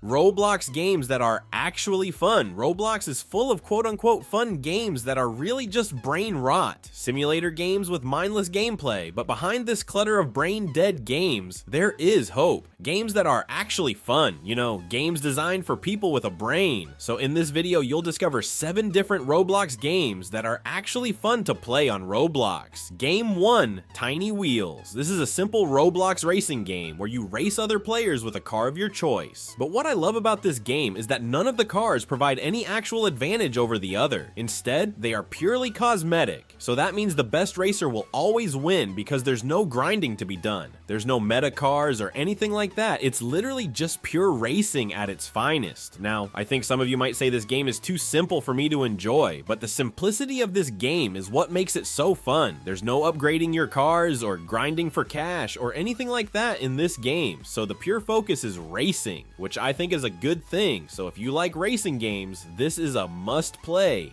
Roblox games that are actually fun. Roblox is full of quote-unquote fun games that are really just brain rot. Simulator games with mindless gameplay, but behind this clutter of brain-dead games, there is hope. Games that are actually fun, you know, games designed for people with a brain. So in this video, you'll discover 7 different Roblox games that are actually fun to play on Roblox. Game 1, Tiny Wheels. This is a simple Roblox racing game where you race other players with a car of your choice. But what I love about this game is that none of the cars provide any actual advantage over the other. Instead, they are purely cosmetic. So that means the best racer will always win because there's no grinding to be done. There's no meta cars or anything like that. It's literally just pure racing at its finest. Now, I think some of you might say this game is too simple for me to enjoy, but the simplicity of this game is what makes it so fun. There's no upgrading your cars or grinding for cash or anything like that in this game. So the pure focus is racing, which I think is a good thing. So if you like racing games, this is a must play.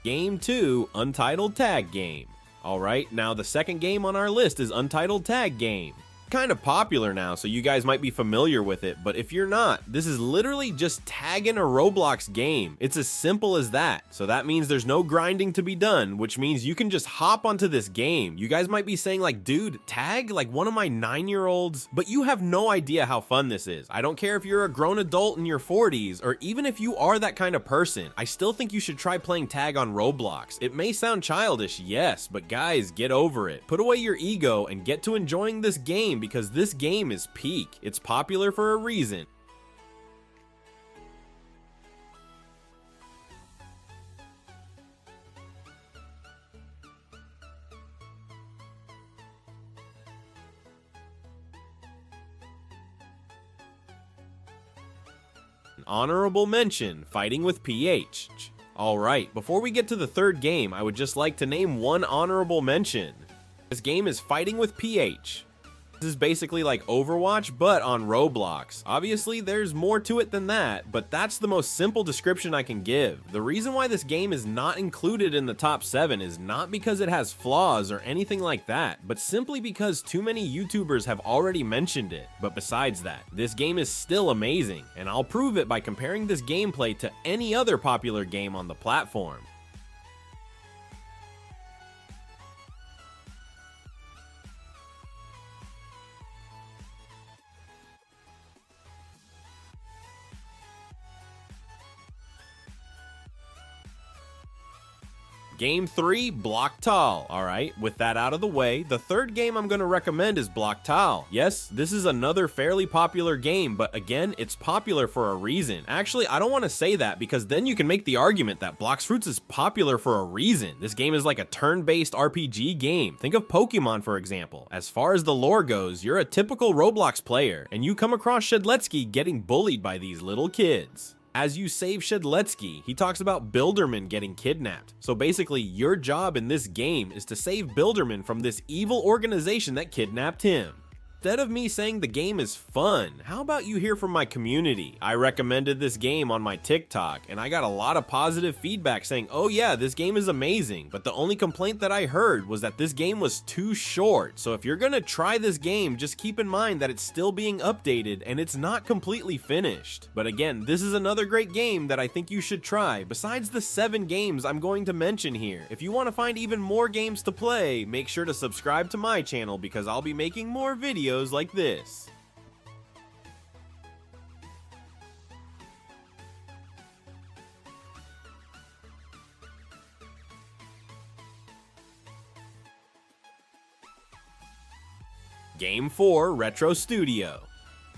Game 2, Untitled Tag Game. Alright, now the second game on our list is Untitled Tag Game. Kind of popular now, so you guys might be familiar with it, but if you're not, this is literally just tagging a Roblox game. It's as simple as that. So that means there's no grinding to be done, which means you can just hop onto this game. You guys might be saying like, dude, tag like one of my 9-year-olds, but you have no idea how fun this is. I don't care if you're a grown adult in your 40s, or even if you are that kind of person, I still think you should try playing tag on Roblox. It may sound childish, yes, but guys, get over it. Put away your ego and get to enjoying this game, because this game is peak. It's popular for a reason. An honorable mention, Fighting with PH. Alright, before we get to the third game, I would just like to name one honorable mention. This game is Fighting with PH. This is basically like Overwatch, but on Roblox. Obviously, there's more to it than that, but that's the most simple description I can give. The reason why this game is not included in the top 7 is not because it has flaws or anything like that, but simply because too many YouTubers have already mentioned it. But besides that, this game is still amazing, and I'll prove it by comparing this gameplay to any other popular game on the platform. Game 3, Block Tall. Alright, with that out of the way, the third game I'm going to recommend is Block Tall. Yes, this is another fairly popular game, but again, it's popular for a reason. Actually, I don't want to say that because then you can make the argument that Blox Fruits is popular for a reason. This game is like a turn-based RPG game. Think of Pokemon, for example. As far as the lore goes, you're a typical Roblox player, and you come across Shedletsky getting bullied by these little kids. As you save Shedletsky, he talks about Bilderman getting kidnapped. So basically, your job in this game is to save Bilderman from this evil organization that kidnapped him. Instead of me saying the game is fun, how about you hear from my community? I recommended this game on my TikTok, and I got a lot of positive feedback saying, oh yeah, this game is amazing, but the only complaint that I heard was that this game was too short. So if you're gonna try this game, just keep in mind that it's still being updated and it's not completely finished. But again, this is another great game that I think you should try, besides the 7 games I'm going to mention here. If you want to find even more games to play, make sure to subscribe to my channel because I'll be making more videos like this. Game 4, Retro Studio.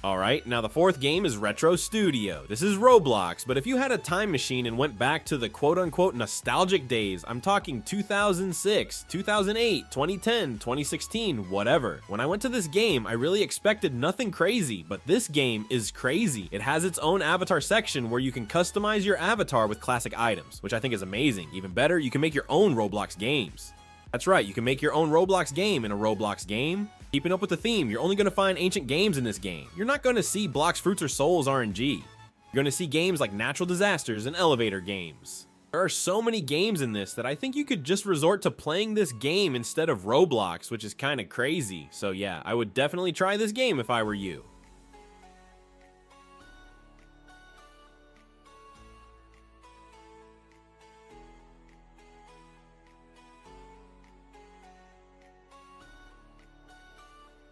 Alright, now the fourth game is Retro Studio. This is Roblox, but if you had a time machine and went back to the quote-unquote nostalgic days, I'm talking 2006, 2008, 2010, 2016, whatever. When I went to this game, I really expected nothing crazy, but this game is crazy. It has its own avatar section where you can customize your avatar with classic items, which I think is amazing. Even better, you can make your own Roblox games. That's right, you can make your own Roblox game in a Roblox game. Keeping up with the theme, you're only going to find ancient games in this game. You're not going to see Blox Fruits or Souls RNG. You're going to see games like Natural Disasters and Elevator games. There are so many games in this that I think you could just resort to playing this game instead of Roblox, which is kind of crazy. So yeah, I would definitely try this game if I were you.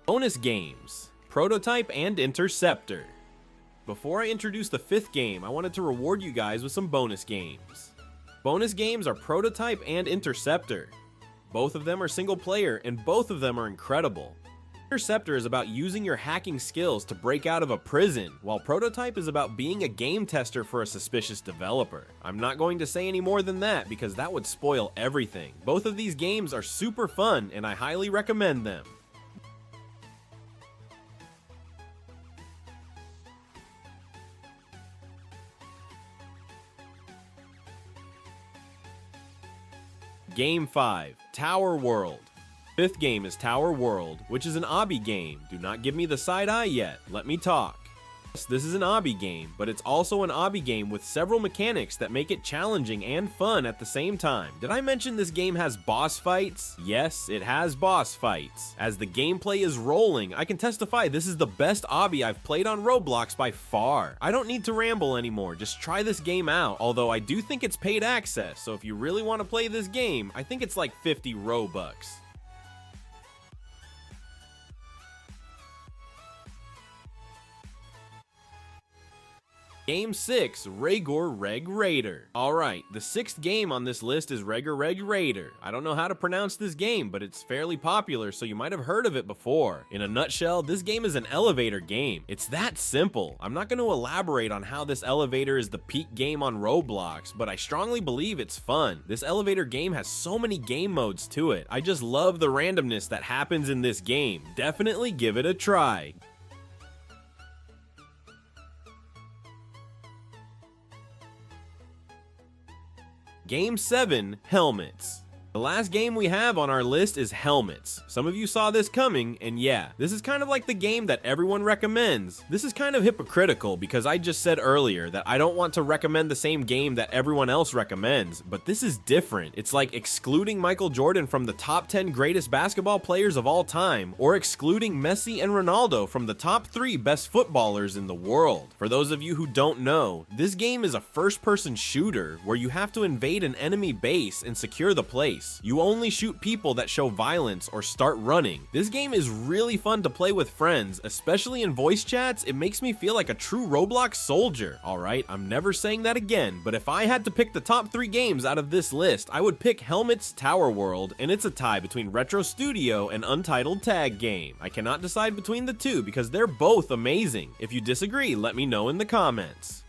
Bonus games, Prototype and Interceptor. Before I introduce the 5th game, I wanted to reward you guys with some bonus games. Bonus games are Prototype and Interceptor. Both of them are single player and both of them are incredible. Interceptor is about using your hacking skills to break out of a prison, while Prototype is about being a game tester for a suspicious developer. I'm not going to say any more than that because that would spoil everything. Both of these games are super fun and I highly recommend them. Game 5, Tower World. 5th game is Tower World, which is an obby game. Do not give me the side eye yet, let me talk. Yes, this is an obby game, but it's also an obby game with several mechanics that make it challenging and fun at the same time. Did I mention this game has boss fights? Yes, it has boss fights. As the gameplay is rolling, I can testify this is the best obby I've played on Roblox by far. I don't need to ramble anymore, just try this game out, although I do think it's paid access, so if you really want to play this game, I think it's like 50 Robux. Game 6, Regor Reg Raider. Alright, the 6th game on this list is Regor Reg Raider. I don't know how to pronounce this game, but it's fairly popular, so you might have heard of it before. In a nutshell, this game is an elevator game. It's that simple. I'm not going to elaborate on how this elevator is the peak game on Roblox, but I strongly believe it's fun. This elevator game has so many game modes to it. I just love the randomness that happens in this game. Definitely give it a try. Game 7, Helmets. The last game we have on our list is Helmets. Some of you saw this coming, and yeah, this is kind of like the game that everyone recommends. This is kind of hypocritical because I just said earlier that I don't want to recommend the same game that everyone else recommends, but this is different. It's like excluding Michael Jordan from the top 10 greatest basketball players of all time, or excluding Messi and Ronaldo from the top 3 best footballers in the world. For those of you who don't know, this game is a first-person shooter where you have to invade an enemy base and secure the place. You only shoot people that show violence or start running. This game is really fun to play with friends, especially in voice chats. It makes me feel like a true Roblox soldier. Alright, I'm never saying that again, but if I had to pick the top 3 games out of this list, I would pick Helmets Tower World, and it's a tie between Retro Studio and Untitled Tag game. I cannot decide between the two because they're both amazing. If you disagree, let me know in the comments.